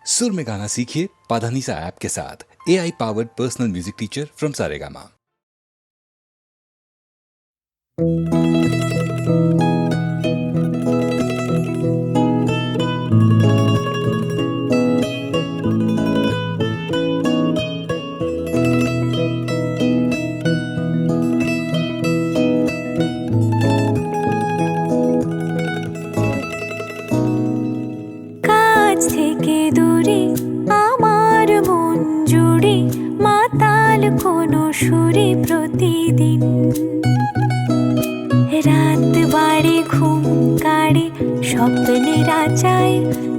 सुर में गाना सीखिए पाधानीसा ऐप के साथ। AI powered personal music teacher from Saregama. কাছ থেকে দূরে আমার মন জুড়ে মাতাল কোনো সুরে প্রতিদিন রাত বাড়ে ঘুম কাড়ে স্বপ্নের আচায়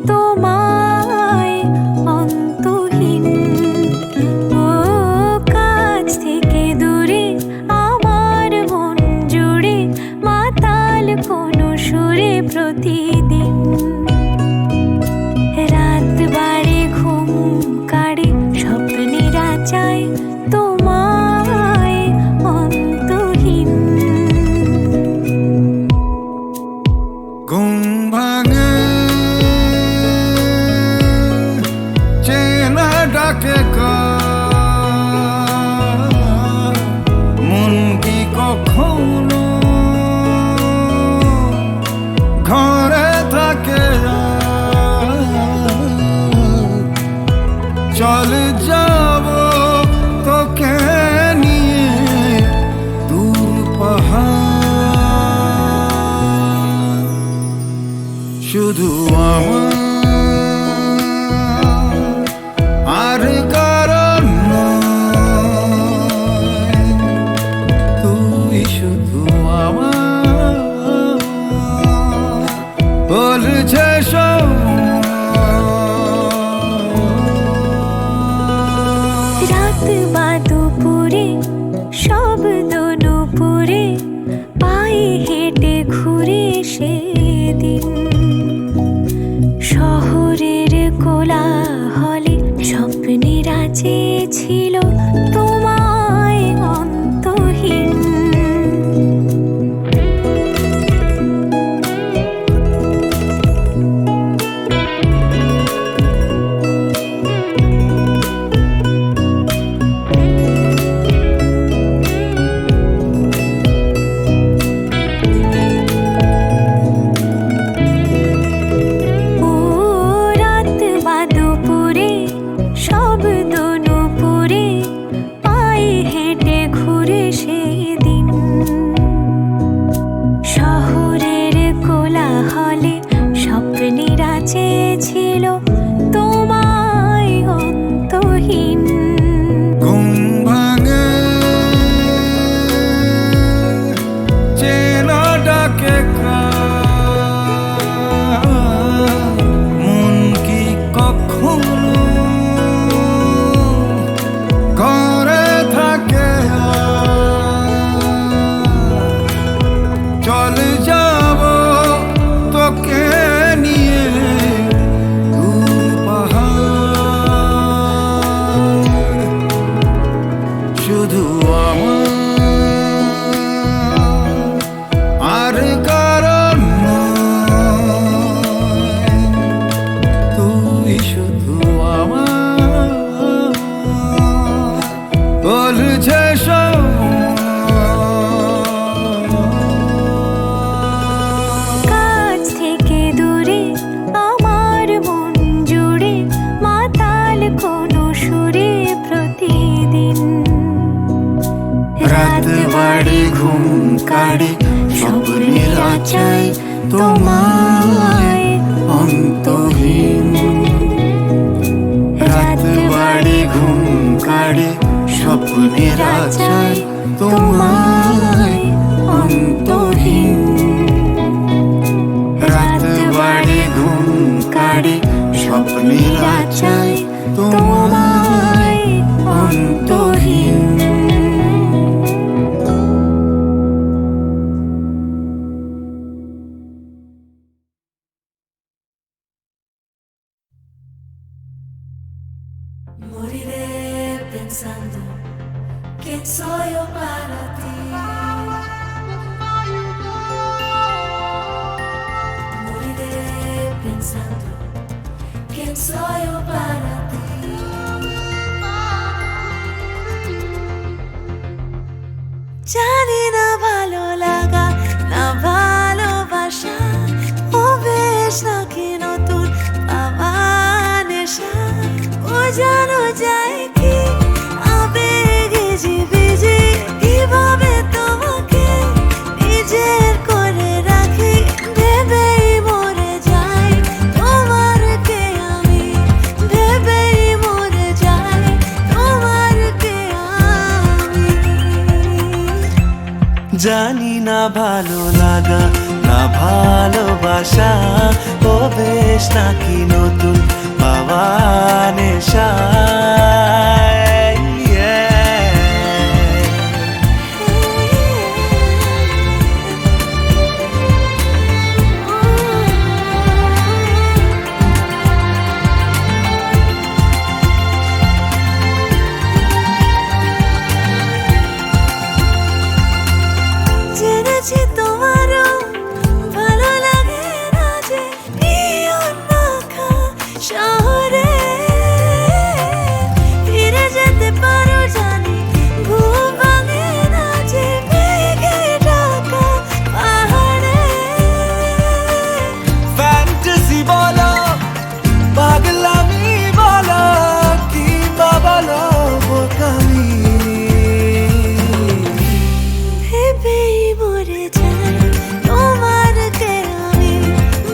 তোমায় অন্তহীন ও কাছ থেকে দূরে আমার মন জুড়ে মাতাল কোনো সুরে প্রতিদিন রাত বাড়ে ঘুম কাড়ে স্বপ্নের আচায় তোমায় অন্তহীন ঘুম ভাঙে চেনা ডাকে মন কি কখনো ঘরে থাকে চল যাব তোকে নিয়ে দূর পাহাড় শুধু আমার আর কারণ নয় তুই শুধু আমার বলছে রাত বা দুপুরে শব্দ নুপুরে পায়ে হেঁটে ঘুরে সেদিন শহরের কোলাহলে স্বপ্নের আছে ছিল তোমায় অন্তহীন ও রাত বা দুপুরে শব্দ নুপুরে পায়ে হেঁটে ঘুরে সেদিন শহরের কোলাহলে স্বপ্নের আছে ছিল তোমায় অন্তহীন ঘুম ভাঙে চেনা ডাকে মন কি কখনো ঘরে থাকে চল যাব তোকে নিয়ে দূর পাহাড় শুধু আমার আর কারণ নয় তুই শুধু আমার বলছে কাছ থেকে দূরে আমার মন জুড়ে মাতাল কোনো সুরে প্রতিদিন রাত বাড়ি ঘুম কাড়ে স্বপ্নের আচায় তোমায় অন্তহীন রাত বাড়ি ঘুম কাড়ে স্বপ্নের আচায় তোমায় অন্তহীন রাত বাড়ি ঘুম কাড়ে স্বপ্নের আচায় তোমায় অন্তহীন Moriré pensando quién soy yo para ti. Moriré pensando quién quién soy yo para ti. জানি না ভালো লাগা না ভালোবাসা ও বেশ নাকি নতুন পাওয়া নেশা ও জানো যায় কি আবেগে জিবিজি কিভাবে তোমাকে নিজের করে রাখি ভেবেই মরে যাই তোমার কে আমি ভেবেই মরে যাই তোমার কে আমি জানি না ভালো লাগা না ভালোবাসা ও বেশ নাকি নতুন পাওয়া নেশা জেনেছি তোমারও ভালো লাগে না যে নিয়ন মাখা শহরে ফিরে যেতে পারো জানি ঘুম ভাঙে না যে মেঘে ঢাকা পাহাড়ে ফ্যান্টাসি বলো পাগলামি বলো কিংবা বলো বোকামি ভেবেই মরে যাই তোমার কে আমি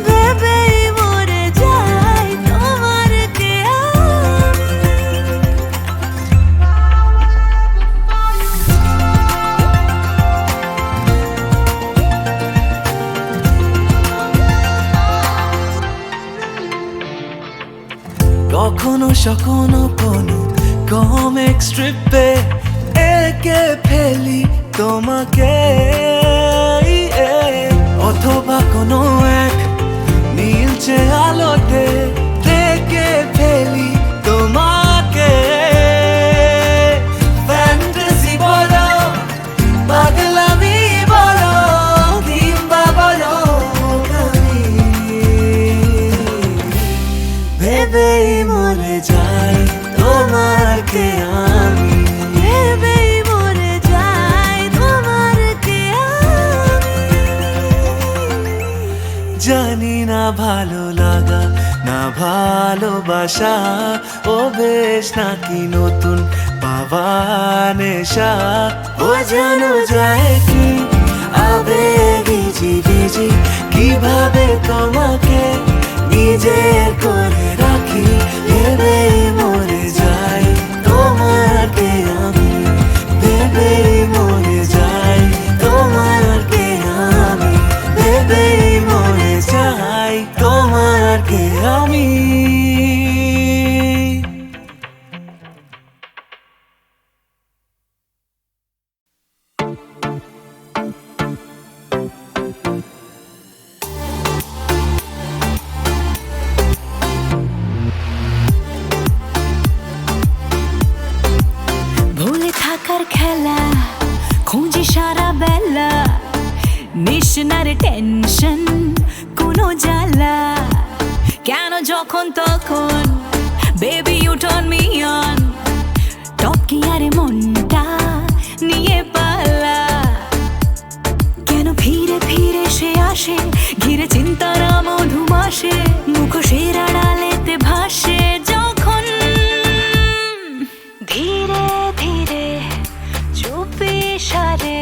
ভেবেই মরে যাই তোমার কে কখনো সখনো কোনো কমিক স্ট্রিপে এঁকে ফেলি তোমাকে অথবা কোনো এক নীলচে আলোতে দেখে ফেলি তোমাকে ফ্যান্টাসি বলো পাগলামি বলো কিংবা বলো বোকামি ভেবেই মরে যাই তোমার কে আমি ভেবেই মরে যাই তোমার কে আমি জানি না ভালো লাগা না ভালোবাসা ও বেশ নাকি নতুন পাওয়া নেশা ও জানো যায় কি আবেগি জিবিজি কিভাবে তোমাকে নিজের করে রাখি ভেবেই মরে যাই তোমার কে আমি ভেবেই মরে যাই তোমার কে আমি ভেবেই মরে যাই তোমার কে আমি ভুলে থাকার খেলা খুঁজি সারা বেলা নিশনার টেনশন কোনো জ্বালা কেন যখন তখন baby you turn me on টপকি আরে মনটা নিয়ে পালা কেন ফিরে ফিরে সে আসে ঘিরে চিন্তার মধুমাসে মুখোশের আড়ালেতে ভাসে যখন ধীরে ধীরে চুপি সারে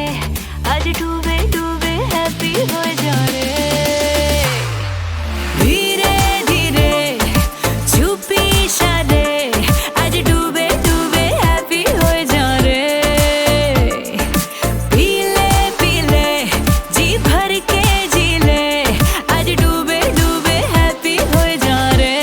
আজ ডুবে ডুবে হ্যাপি হয়ে যারে ধীরে ধীরে চুপি সারে আজ ডুবে ডুবে হ্যাপি হয়ে যারে পিলে পিলে জি ভর के জিলে আজ ডুবে ডুবে হ্যাপি হয়ে যারে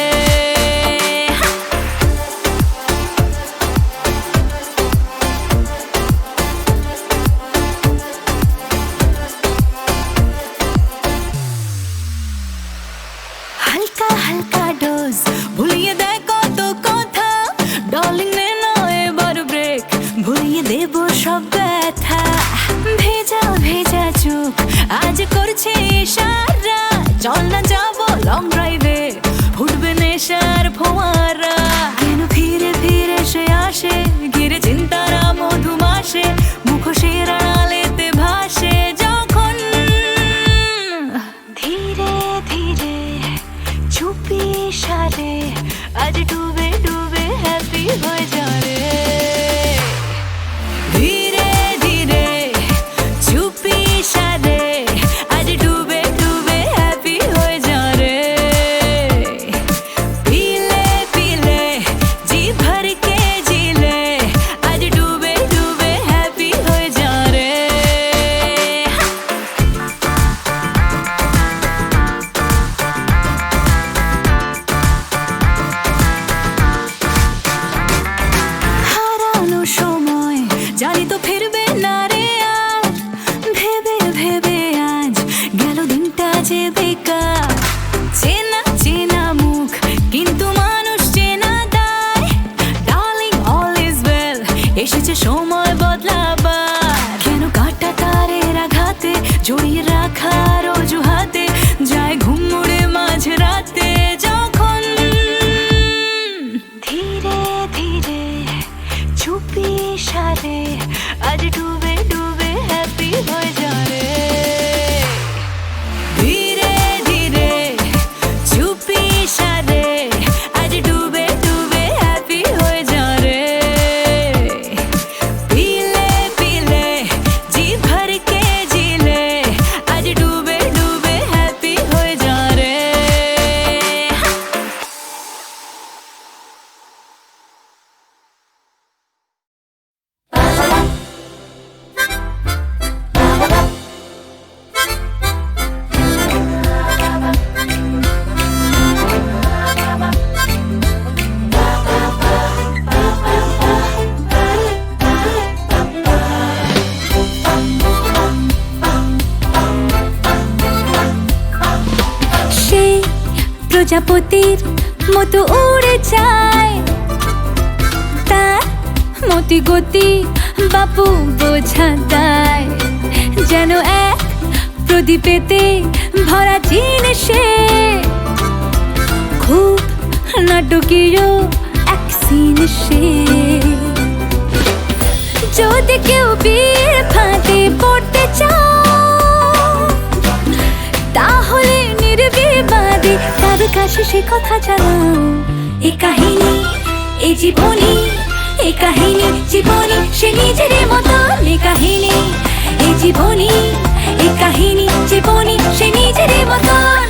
आज डूबे डूबे हैप्पी हो जा रे धीरे धीरे चुपी इशारे आज डूबे डूबे हैप्पी हो जा रे पीले पीले जी भर के जी ले आज डूबे डूबे हैप्पी हो जा रे হারানো সময় জানি তো ফিরবে না রে আর ভেবে ভেবে আজ গেল দিনটা যে বেকার চেনা চেনা মুখ কিন্তু মানুষ চেনা দায় ডার্লিং অল ইজ ওয়েল এসেছে সময় বদলাবার কেন কাটা তারের আঘাতে জড়িয়ে রাখার অজুহাতে যায় ঘুম উড়ে মাঝ রাতে যখন ধীরে ধীরে চুপি ইশারে আজ ডুবে ডুবে হ্যাপি হয়ে যা রে ধীরে ধীরে চুপি ইশারে আজ ডুবে ডুবে হ্যাপি হয়ে যা রে पीले पीले जी भर के जी ले आज डूबे डूबे हैप्पी हो जा रे সেই প্রজাপতির মতো উড়ে যায় তার মতি গতি বাপু বোঝা দেয় যেন এক প্রদীপেতে ভরা জিনিসে খুব নাটকীয় এক সিন সে যদি কেউ বীর ফাঁদে পড়তে চাও তাহলে নির্বিবাদে তার কাছে সে কথা জানাও এ কাহিনী এ জীবনী এ কাহিনী জীবনী সে নিজের মতন এ কাহিনী এ জীবনী এ কাহিনী জীবনী সে নিজের মতন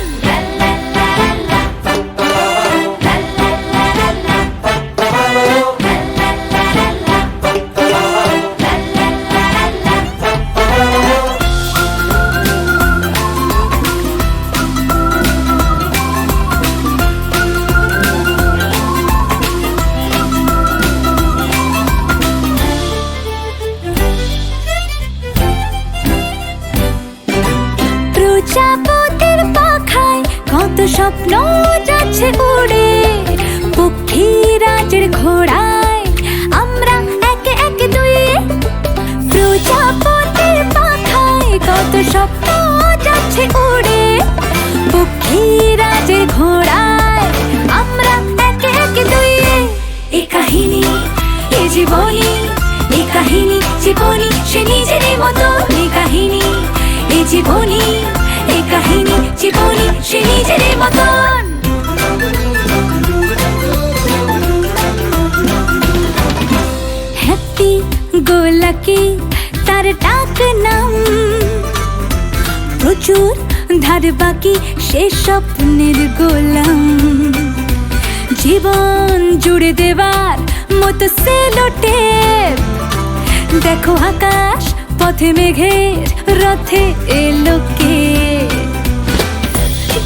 প্রজাপতির পাখায় কত স্বপ্ন যাচ্ছে উড়ে পক্ষীরাজের ঘোড়ায় আমরা একে একে দুয়ে প্রজাপতির পাখায় কত স্বপ্ন যাচ্ছে উড়ে পক্ষীরাজের ঘোড়ায় আমরা একে একে দুয়ে এ কাহিনী এ জীবনী এ কাহিনী জীবনী সে নিজের মতো এ কাহিনী এ জীবনী এ কাহিনী জীবনী সে নিজের মতন হ্যাপি গো লাকি তার ডাক নাম প্রচুর ধার বাকি সে স্বপ্নের গোলাম জীবন জুড়ে দেবার মতো সেলোটেপ দেখো আকাশ পথে মেঘের রথে এলো কে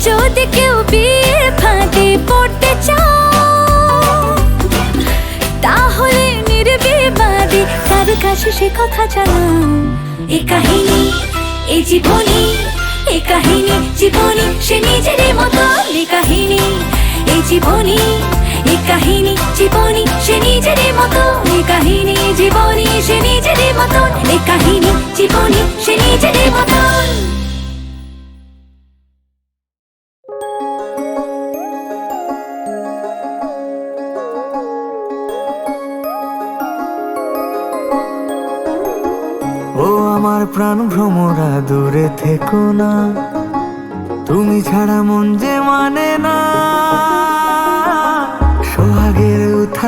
যদি কেউ বীর ফাঁদে পড়তে চাও তাহলে নির্বিবাদে তার কাছে সে কথা জানাও এ কাহিনী এ জীবনী এ কাহিনী জীবনী সে নিজের মতো এ কাহিনী এ জীবনী এ কাহিনী জীবনী সে নিজের মতো এ কাহিনী জীবনী সে নিজের মতন এ কাহিনী জীবনী সে নিজের মতন ও আমার প্রাণ ভ্রমরা দূরে থেকো না, তুমি ছাড়া মন যে মানে না।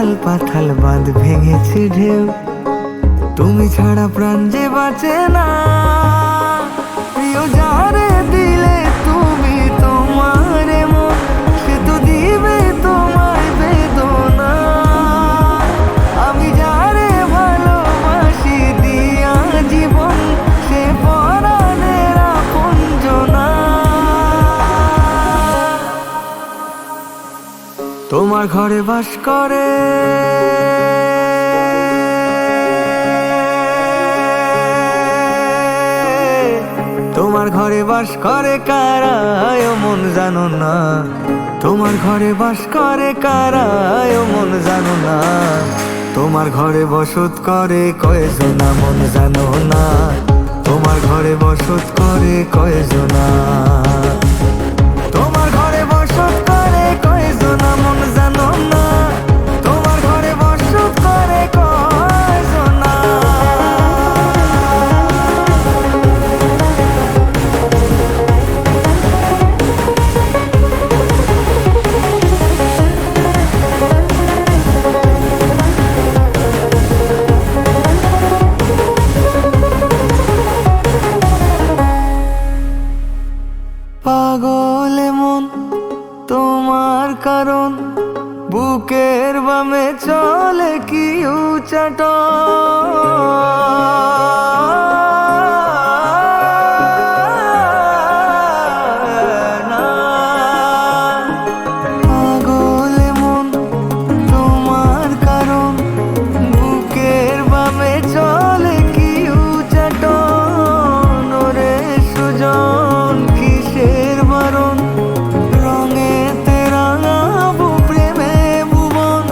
উথাল পাথাল বাঁধ ভেঙেছে ঢেউ, তুমি ছাড়া প্রাণ যে বাঁচে না। প্রিয় যারে দিলে তুমি তোমার মন, সে তো দিবে তোমায় বেদনা। আমি যারে ভালোবাসি দিয়া জীবন, সে পরাণের আপনজনা। তোমার ঘরে বাস করে তোমার ঘরে বাস করে কারা ও মন জানো না। তোমার ঘরে বাস করে কারা ও মন জানো না। তোমার ঘরে বসত করে কয়জনা মন জানো না। তোমার ঘরে বসত করে কয়জনা। তোমার ঘরে বসত করে কয়জনা মন জানো না। তোমার ঘরে বসত করে কয়জনা। পাগল মন তোমার কারণ, বুকের বামে চলে কি উচাট। পাগল মন তোমার কারণ, বুকের বামে চলে কি উচাট। ওরে সুজন কিসের বারণ, রঙেতে রাঙাবো প্রেমে ভুবন।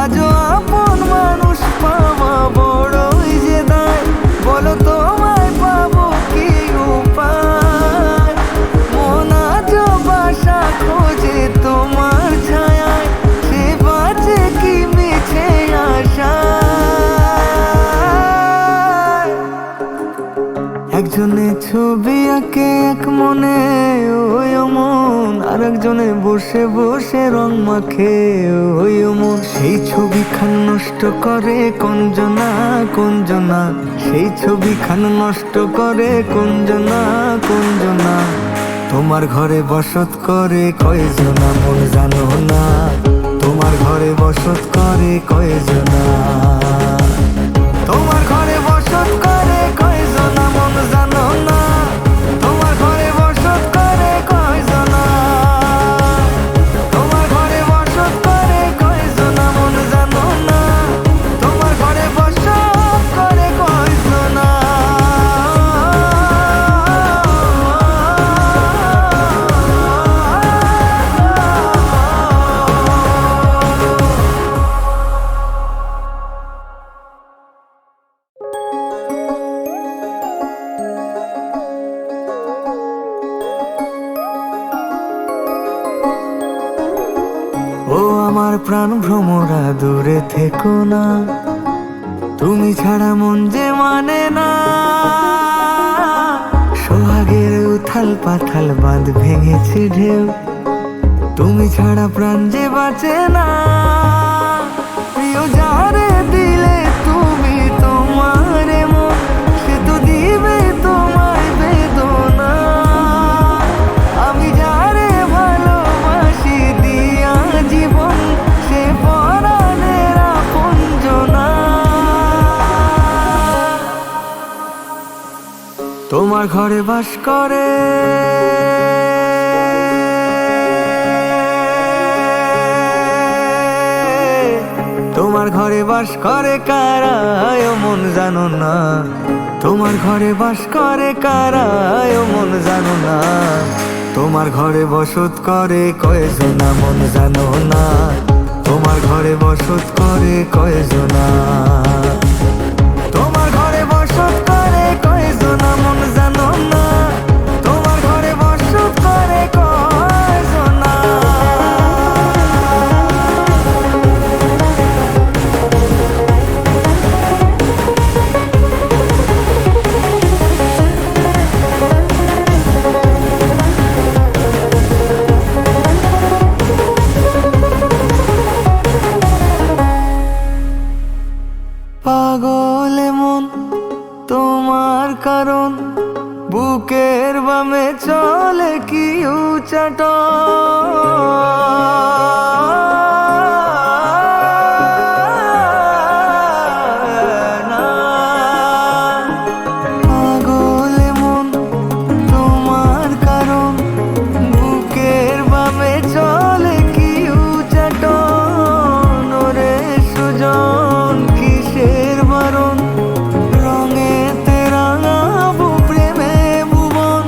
আজও আপন মানুষ পাওয়া বড়ই যে দায়, বলো তোমায় পাবো কি উপায়। মন আজও বাসা খোঁজে তোমার ছায়ায়, সে বাঁচে কি মিছে আশায়। একজনে ছবি আঁকে এক মনে ওই মন, আর একজনে বসে বসে রং মাখে ওই মন। সেই ছবি খান নষ্ট করে কোনজনা কোনজনা। সেই ছবি খান নষ্ট করে কোনজনা কোনজনা। তোমার ঘরে বসত করে কয়জনা মন জানো না। তোমার ঘরে বসত করে কয়জনা। তোমার ঘরে বসত করে কয়জনা মন জানো না। তোমার ঘরে বসত করে কয়জনা। তোমার ঘরে বসত করে কয়জনা মন জানো না। তোমার ঘরে বসত করে কয়জনা। ও আমার প্রাণ ভ্রমরা দূরে থেকো না, তুমি ছাড়া মন যে মানে না। সোহাগের উথাল পাথাল বাঁধ ভেঙেছে ঢেউ, তুমি ছাড়া প্রাণ যে বাঁচে না। প্রিয় যারে দিলে তুমি তোমার মন, সে তো দিবে তোমায় বেদনা। আমি যারে ভালোবাসি দিয়া জীবন, সে পরাণের আপনজনা। তোমার ঘরে বাস করে তোমার ঘরে বাস করে কারা ও মন জানো না। তোমার ঘরে বাস করে কারা ও মন জানো না। তোমার ঘরে বসত করে কয়জনা মন জানো না। তোমার ঘরে বসত করে কয়জনা। তোমার ঘরে বসত করে কয়জনা মন জানো না। তোমার ঘরে বসত করে কয়জনা। কারণ বুকের বামে চলে কি উচাট পাগল মন তোমার কারণ বুকের বামে চলে কি উচাট ওরে সুজন কিসের বারণ রঙে তেরাঙাবো প্রেমে ভুবন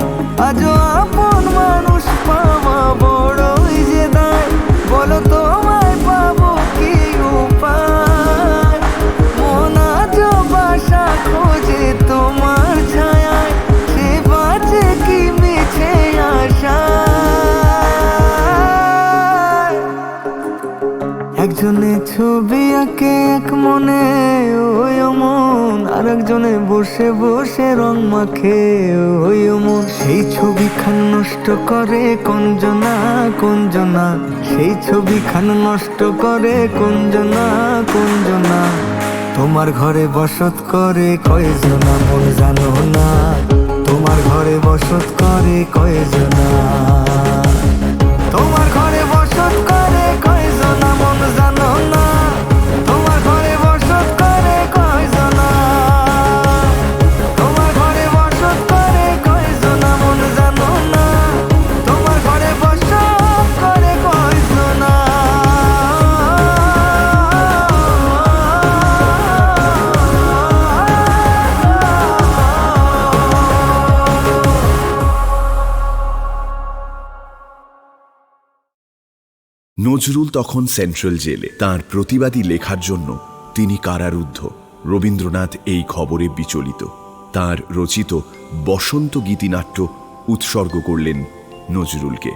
আজও আপন মানুষ পাওয়া বড়ই যে দায় বলো তোমায় পাবো কি উপায় মন আজও বাসা খোঁজে তোমার ছায়ায় সে বাঁচে কি মিছে আশায় একজনে ছবি আঁকে এক মনে ওই মন আর একজনে বসে বসে রং মাখে ওই মন সেই ছবি খান নষ্ট করে কঞ্জনা কঞ্জনা সেই ছবি খান নষ্ট করে কঞ্জনা কঞ্জনা তোমার ঘরে বসত করে কয়জনা মন জানো না তোমার ঘরে বসত করে কয়জনা তোমার ঘরে বসত করে কয়জনা মন জানো না তোমার ঘরে বসত করে কয়জনা তোমার ঘরে বসত করে কয়জনা মন জানো না তোমার ঘরে বসত করে কয়জনা নজরুল তখন সেন্ট্রাল জেলে তার প্রতিবাদী লেখার জন্য তিনি কারারুদ্ধ। রবীন্দ্রনাথ এই খবরে বিচলিত। তার রচিত বসন্ত গীতিনাট্য উৎসর্গ করলেন নজরুলকে।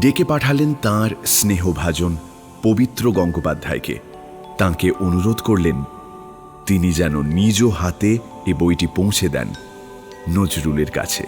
ডেকে পাঠালেন তাঁর স্নেহভাজন পবিত্র গঙ্গোপাধ্যায়কে। তাঁকে অনুরোধ করলেন তিনি যেন নিজ হাতে এ বইটি পৌঁছে দেন নজরুলের কাছে।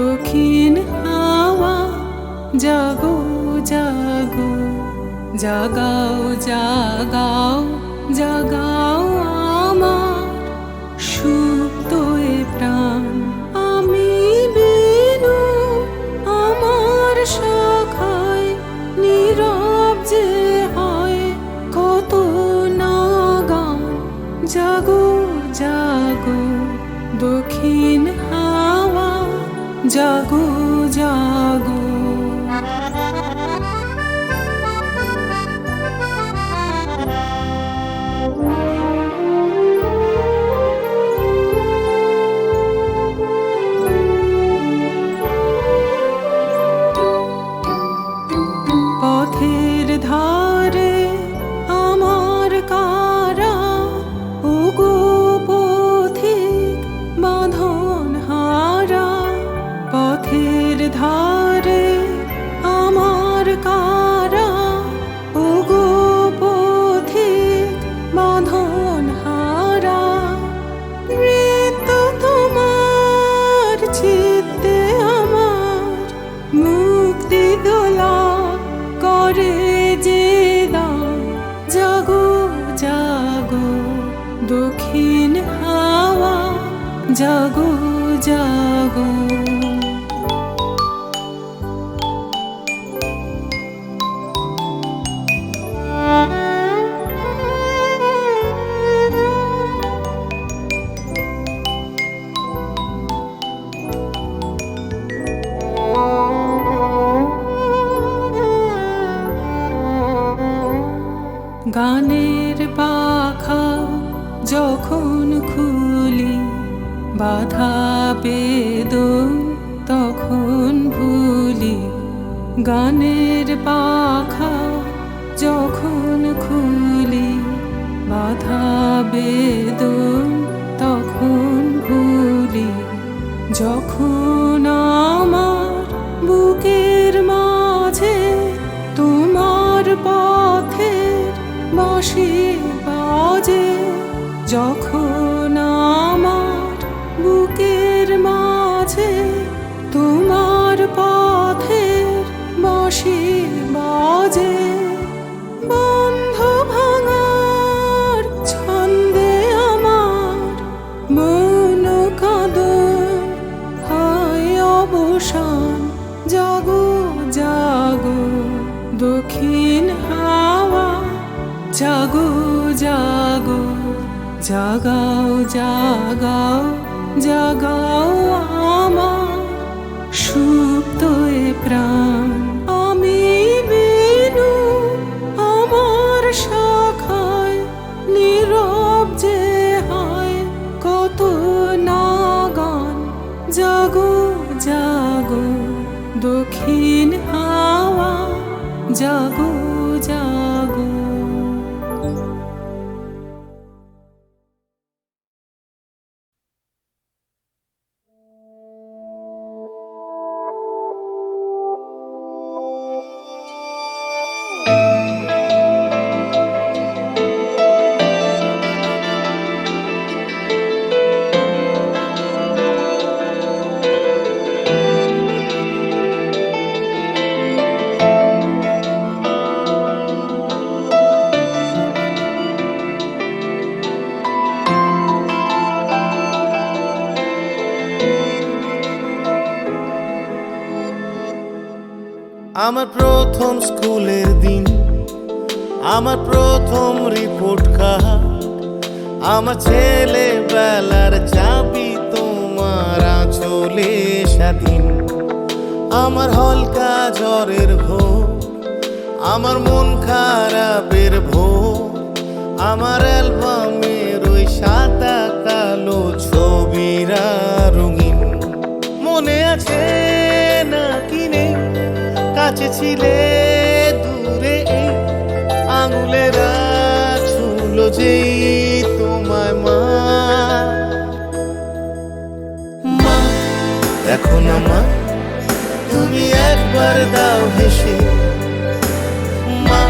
দক্ষিণ হাওয়া জাগো জাগো জাগাও জাগাও জাগাও আমার সুপ্ত এ প্রাণ। আমি বিনু আমার শাখায় নীরব যে হয় কত না গান। জাগো জাগো দক্ষিণ হাওয়া জাগো জাগো। পথের ধারে আমার কারা ওগো পথিক বাঁধন হারা। পথের ধারে আমার কারা ওগো পথিক বাঁধন হারা। মৃত্যু তোমার চিত্তে আমার মুক্তি দোলা করে যে দান। জাগো জাগো দক্ষিণ হাওয়া জাগো জাগো। গানের পাখা যখন খুলি বাধা বেদন তখন ভুলি। গানের পাখা যখন খুলি বাধা বেদন তখন ভুলি। যখন আমার বুকের মাঝে তোমার পথের বাঁশি বাজে, যখন আমার বুকের মাঝে তোমার পথের বাঁশি বাজে। বন্ধ ভাঙার ছন্দে আমার মন কাঁদন হয় অবসান। জাগো জাগো দক্ষিণ হাওয়া, জাগো জাগো জাগাও জাগাও জাগাও আমার সুপ্ত এ প্রাণ। আমি বিনু আমার শাখায় নীরব যে হয় কত নাগান। জাগো জাগো দক্ষিণ হাওয়া, জাগো জাগো। আমার প্রথম স্কুলের দিন, আমার প্রথম রিপোর্ট কার্ড, আমার ছেলেবেলার চাবি তোমার আঁচলে স্বাধীন। আমার হলকা জ্বরের ভোর, আমার মন খারাপের ভোর, আমার অ্যালবামের ওই সাদা কালো ছবিরা রঙিন। মনে আছে না কিনে কাছে ছিলে দূরে এই আঙুলেরা ছুলো যেই তোমায় মা। মা দেখো না মা, তুমি একবার দাও হেসে। মা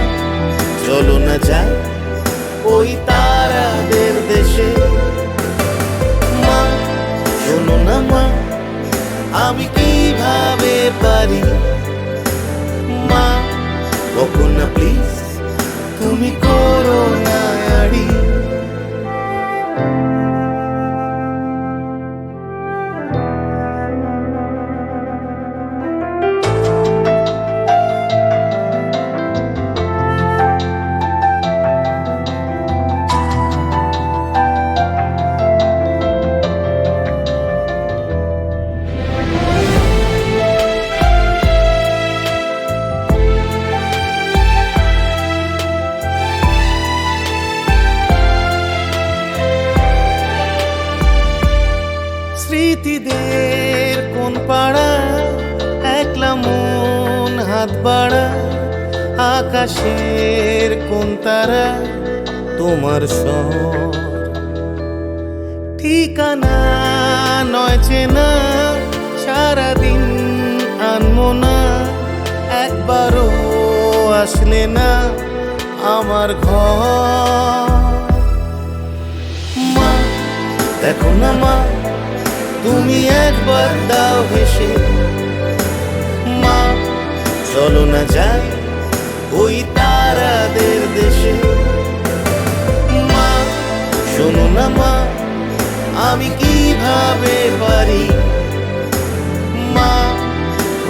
চলো না যাই ওই তারাদের দেশে। মা শোনো না মা, আমি কিভাবে পারি। মা বকো না প্লিজ, তুমি করো না আড়ি। স্মৃতিদের কোন পাড়া একলা মন হাত বাড়া, আকাশের কোন তারা তোমার স্বর। ঠিকানা নয় চেনা, সারাদিন আনমো না, একবারও আসলে না আমার ঘর। মা দেখো না মা, তুমি একবার দাও হেসে। মা চলো না যাই ওই তারাদের দেশে। মা শোনো না মা, আমি কিভাবে পারি। মা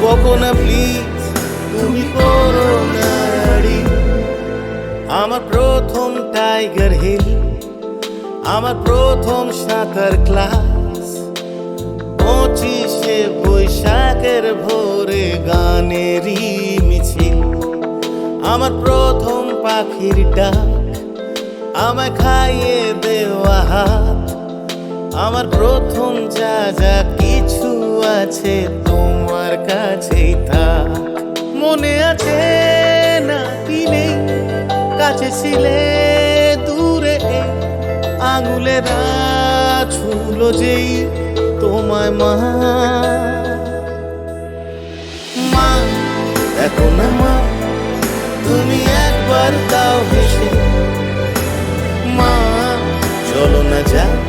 বকো না প্লিজ, তুমি করো না আড়ি। আমার প্রথম টাইগার হিল, আমার প্রথম সাঁতার ক্লাস, 25শে বৈশাখের ভোরে গানেরই মিছিল। আমার প্রথম পাখির ডাক, আমায় খাইয়ে দেওয়া হাত, আমার প্রথম যা যা কিছু আছে তোমার কাছেই থাক। মনে আছে না কি নেই, কাছে ছিলে দূরে আঙুলেরা ছুলো যেই তোমায় মা। মা দেখো না মা, তুমি একবার দাও হেসে, মা চলো না যাই